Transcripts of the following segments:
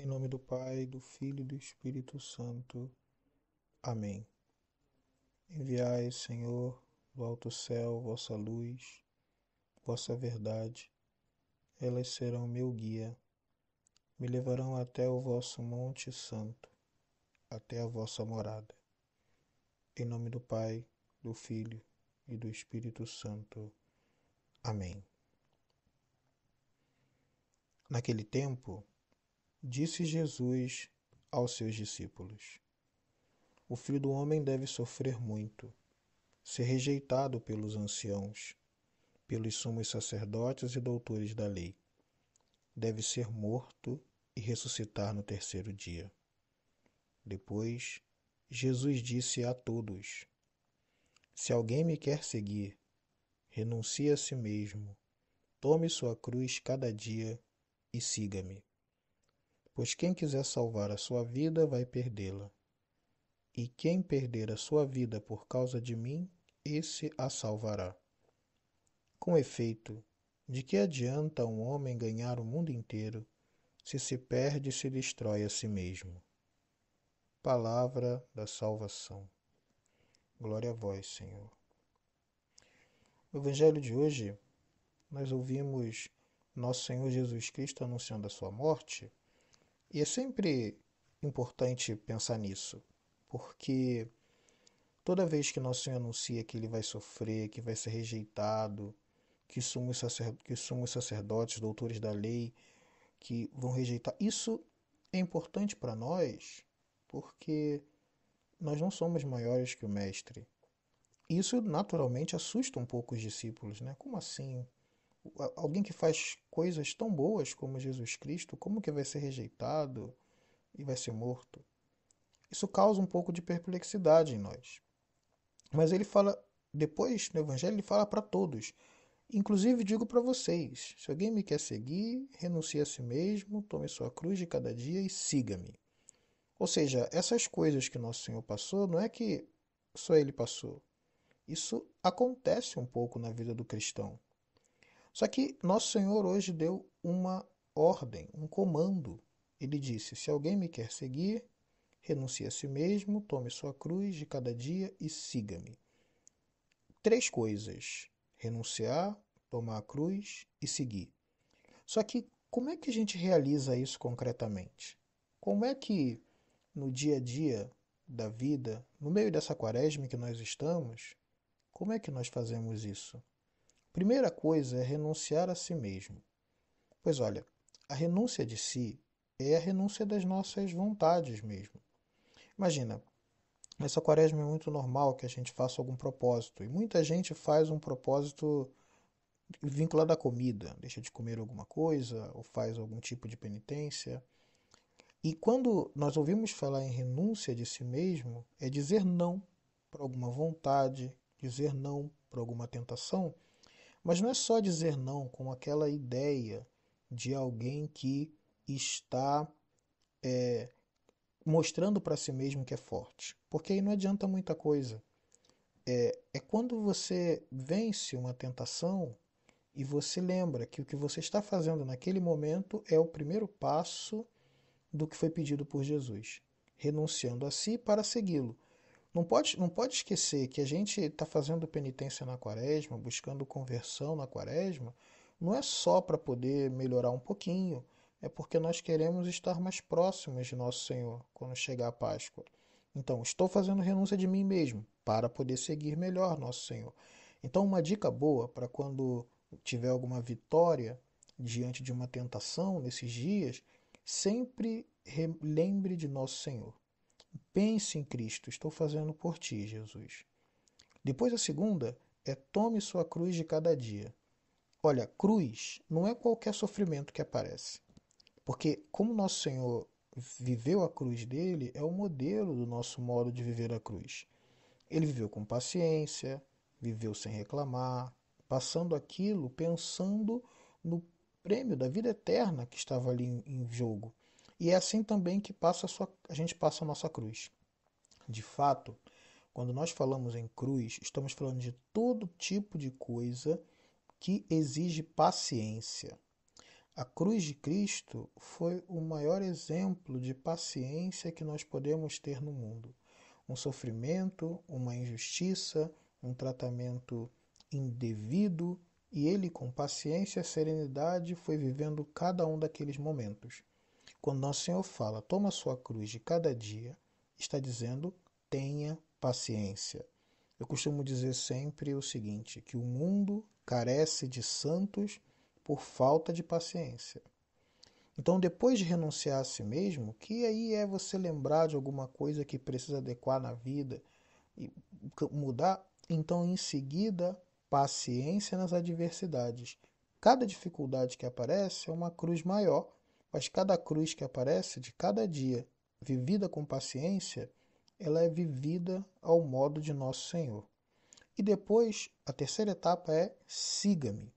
Em nome do Pai, do Filho e do Espírito Santo. Amém. Enviai, Senhor, do alto céu, vossa luz, vossa verdade. Elas serão meu guia, me levarão até o vosso monte santo, até a vossa morada. Em nome do Pai, do Filho e do Espírito Santo. Amém. Naquele tempo, disse Jesus aos seus discípulos: O Filho do Homem deve sofrer muito, ser rejeitado pelos anciãos, pelos sumos sacerdotes e doutores da lei. Deve ser morto e ressuscitar no terceiro dia. Depois, Jesus disse a todos: Se alguém me quer seguir, renuncie a si mesmo, tome sua cruz cada dia e siga-me. Pois quem quiser salvar a sua vida vai perdê-la. E quem perder a sua vida por causa de mim, esse a salvará. Com efeito, de que adianta um homem ganhar o mundo inteiro se perde e se destrói a si mesmo? Palavra da salvação. Glória a vós, Senhor. No Evangelho de hoje, nós ouvimos nosso Senhor Jesus Cristo anunciando a sua morte, e é sempre importante pensar nisso, porque toda vez que nosso Senhor anuncia que ele vai sofrer, que vai ser rejeitado, que sumos sacerdotes, doutores da lei, que vão rejeitar. Isso é importante para nós porque nós não somos maiores que o Mestre. Isso naturalmente assusta um pouco os discípulos, né? Como assim? Alguém que faz coisas tão boas como Jesus Cristo, como que vai ser rejeitado e vai ser morto? Isso causa um pouco de perplexidade em nós. Mas ele fala, depois no Evangelho, ele fala para todos. Inclusive digo para vocês, se alguém me quer seguir, renuncie a si mesmo, tome sua cruz de cada dia e siga-me. Ou seja, essas coisas que nosso Senhor passou, não é que só ele passou. Isso acontece um pouco na vida do cristão. Só que nosso Senhor hoje deu uma ordem, um comando. Ele disse: se alguém me quer seguir, renuncie a si mesmo, tome sua cruz de cada dia e siga-me. Três coisas: renunciar, tomar a cruz e seguir. Só que como é que a gente realiza isso concretamente? Como é que no dia a dia da vida, no meio dessa quaresma que nós estamos, como é que nós fazemos isso? Primeira coisa é renunciar a si mesmo. Pois olha, a renúncia de si é a renúncia das nossas vontades mesmo. Imagina, essa quaresma é muito normal que a gente faça algum propósito. E muita gente faz um propósito vinculado à comida. Deixa de comer alguma coisa ou faz algum tipo de penitência. E quando nós ouvimos falar em renúncia de si mesmo, é dizer não para alguma vontade, dizer não para alguma tentação, mas não é só dizer não com aquela ideia de alguém que está mostrando para si mesmo que é forte, porque aí não adianta muita coisa. É quando você vence uma tentação e você lembra que o que você está fazendo naquele momento é o primeiro passo do que foi pedido por Jesus, renunciando a si para segui-lo. Não pode esquecer que a gente está fazendo penitência na quaresma, buscando conversão na quaresma, não é só para poder melhorar um pouquinho, é porque nós queremos estar mais próximos de Nosso Senhor quando chegar a Páscoa. Então, estou fazendo renúncia de mim mesmo para poder seguir melhor Nosso Senhor. Então, uma dica boa para quando tiver alguma vitória diante de uma tentação nesses dias, sempre lembre de Nosso Senhor. Pense em Cristo, estou fazendo por ti, Jesus. Depois a segunda é tome sua cruz de cada dia. Olha, cruz não é qualquer sofrimento que aparece. Porque como nosso Senhor viveu a cruz dele, é o modelo do nosso modo de viver a cruz. Ele viveu com paciência, viveu sem reclamar, passando aquilo pensando no prêmio da vida eterna que estava ali em jogo. E é assim também que a gente passa a nossa cruz. De fato, quando nós falamos em cruz, estamos falando de todo tipo de coisa que exige paciência. A cruz de Cristo foi o maior exemplo de paciência que nós podemos ter no mundo. Um sofrimento, uma injustiça, um tratamento indevido, e ele, com paciência e serenidade, foi vivendo cada um daqueles momentos. Quando Nosso Senhor fala, toma a sua cruz de cada dia, está dizendo, tenha paciência. Eu costumo dizer sempre o seguinte, que o mundo carece de santos por falta de paciência. Então, depois de renunciar a si mesmo, que aí é você lembrar de alguma coisa que precisa adequar na vida e mudar, então em seguida, paciência nas adversidades. Cada dificuldade que aparece é uma cruz maior, mas cada cruz que aparece de cada dia, vivida com paciência, ela é vivida ao modo de Nosso Senhor. E depois, a terceira etapa é siga-me.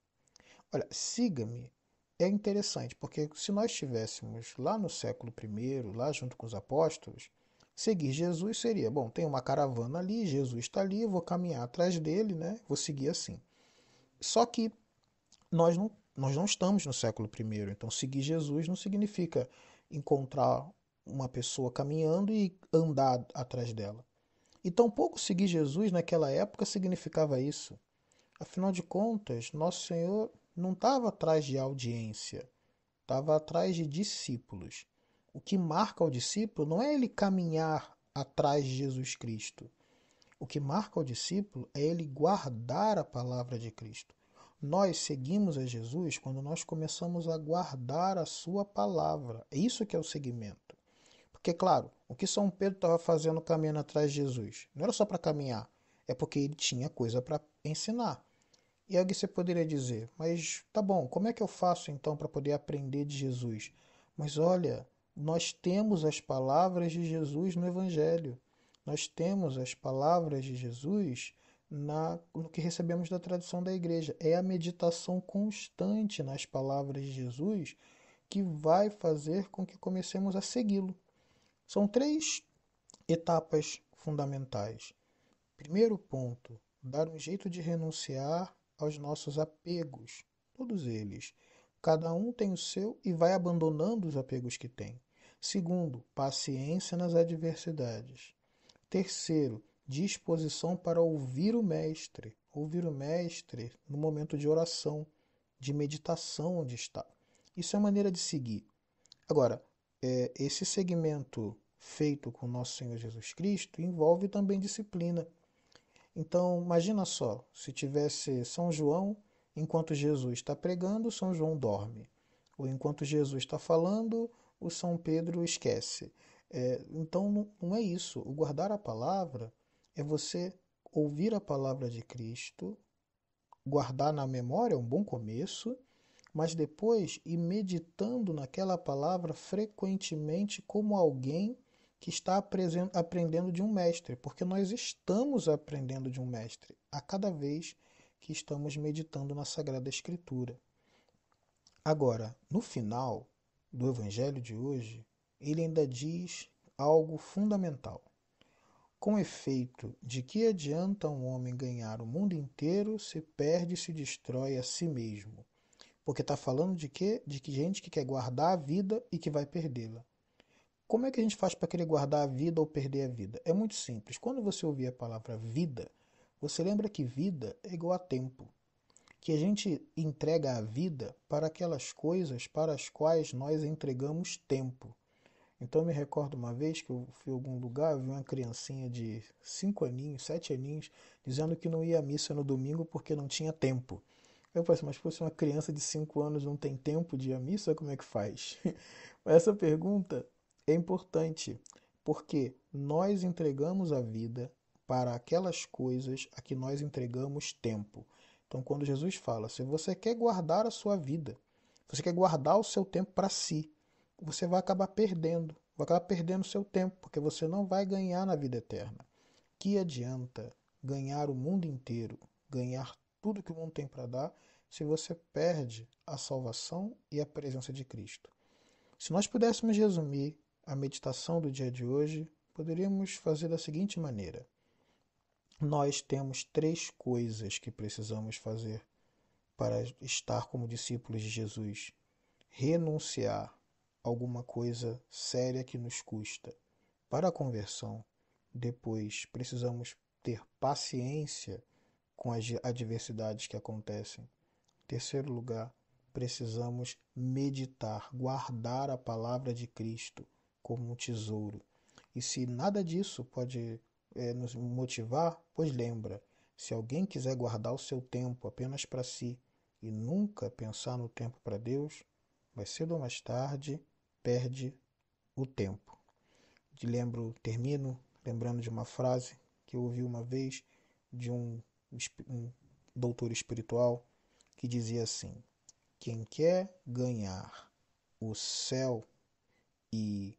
Olha, siga-me é interessante, porque se nós estivéssemos lá no século I, lá junto com os apóstolos, seguir Jesus seria, bom, tem uma caravana ali, Jesus está ali, eu vou caminhar atrás dele, né? Vou seguir assim. Só que nós não estamos no século I, então seguir Jesus não significa encontrar uma pessoa caminhando e andar atrás dela. E tampouco seguir Jesus naquela época significava isso. Afinal de contas, Nosso Senhor não estava atrás de audiência, estava atrás de discípulos. O que marca o discípulo não é ele caminhar atrás de Jesus Cristo. O que marca o discípulo é ele guardar a palavra de Cristo. Nós seguimos a Jesus quando nós começamos a guardar a sua palavra. É isso que é o seguimento. Porque, claro, o que São Pedro estava fazendo caminhando atrás de Jesus não era só para caminhar, é porque ele tinha coisa para ensinar. E aí você poderia dizer, mas tá bom, como é que eu faço então para poder aprender de Jesus? Mas olha, nós temos as palavras de Jesus no Evangelho. Nós temos as palavras de Jesus no que recebemos da tradição da igreja. É a meditação constante nas palavras de Jesus que vai fazer com que comecemos a segui-lo. São três etapas fundamentais. Primeiro ponto, dar um jeito de renunciar aos nossos apegos, todos eles. Cada um tem o seu e vai abandonando os apegos que tem. Segundo, paciência nas adversidades. Terceiro, disposição para ouvir o Mestre. Ouvir o Mestre no momento de oração, de meditação onde está. Isso é a maneira de seguir. Agora, esse segmento feito com nosso Senhor Jesus Cristo envolve também disciplina. Então, imagina só, se tivesse São João, enquanto Jesus está pregando, São João dorme. Ou enquanto Jesus está falando, o São Pedro esquece. Então, não é isso. O guardar a palavra é você ouvir a palavra de Cristo, guardar na memória é um bom começo, mas depois ir meditando naquela palavra frequentemente como alguém que está aprendendo de um mestre, porque nós estamos aprendendo de um mestre a cada vez que estamos meditando na Sagrada Escritura. Agora, no final do Evangelho de hoje, ele ainda diz algo fundamental. Com efeito, de que adianta um homem ganhar o mundo inteiro se perde e se destrói a si mesmo? Porque está falando de quê? De que gente que quer guardar a vida e que vai perdê-la. Como é que a gente faz para querer guardar a vida ou perder a vida? É muito simples. Quando você ouvir a palavra vida, você lembra que vida é igual a tempo. Que a gente entrega a vida para aquelas coisas para as quais nós entregamos tempo. Então eu me recordo uma vez que eu fui a algum lugar, vi uma criancinha de 5 aninhos, 7 aninhos, dizendo que não ia à missa no domingo porque não tinha tempo. Eu falei assim, mas se uma criança de 5 anos não tem tempo de ir à missa, como é que faz? Essa pergunta é importante, porque nós entregamos a vida para aquelas coisas a que nós entregamos tempo. Então, quando Jesus fala, se você quer guardar a sua vida, você quer guardar o seu tempo para si, você vai acabar perdendo o seu tempo, porque você não vai ganhar na vida eterna. Que adianta ganhar o mundo inteiro, ganhar tudo que o mundo tem para dar, se você perde a salvação e a presença de Cristo? Se nós pudéssemos resumir a meditação do dia de hoje, poderíamos fazer da seguinte maneira: nós temos três coisas que precisamos fazer para estar como discípulos de Jesus. renunciar a alguma coisa séria que nos custa para a conversão. Depois, precisamos ter paciência com as adversidades que acontecem. Em terceiro lugar, precisamos meditar, guardar a palavra de Cristo como um tesouro. E se nada disso pode nos motivar, pois lembra, se alguém quiser guardar o seu tempo apenas para si e nunca pensar no tempo para Deus, mais cedo ou mais tarde perde o tempo. Termino lembrando de uma frase que eu ouvi uma vez de um doutor espiritual que dizia assim: quem quer ganhar o céu e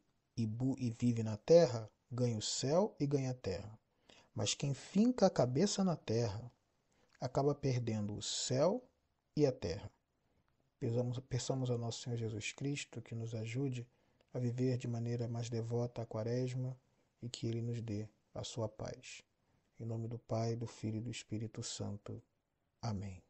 vive na terra, ganha o céu e ganha a terra. Mas quem finca a cabeça na terra acaba perdendo o céu e a terra. Peçamos ao nosso Senhor Jesus Cristo que nos ajude a viver de maneira mais devota a Quaresma e que Ele nos dê a sua paz. Em nome do Pai, do Filho e do Espírito Santo. Amém.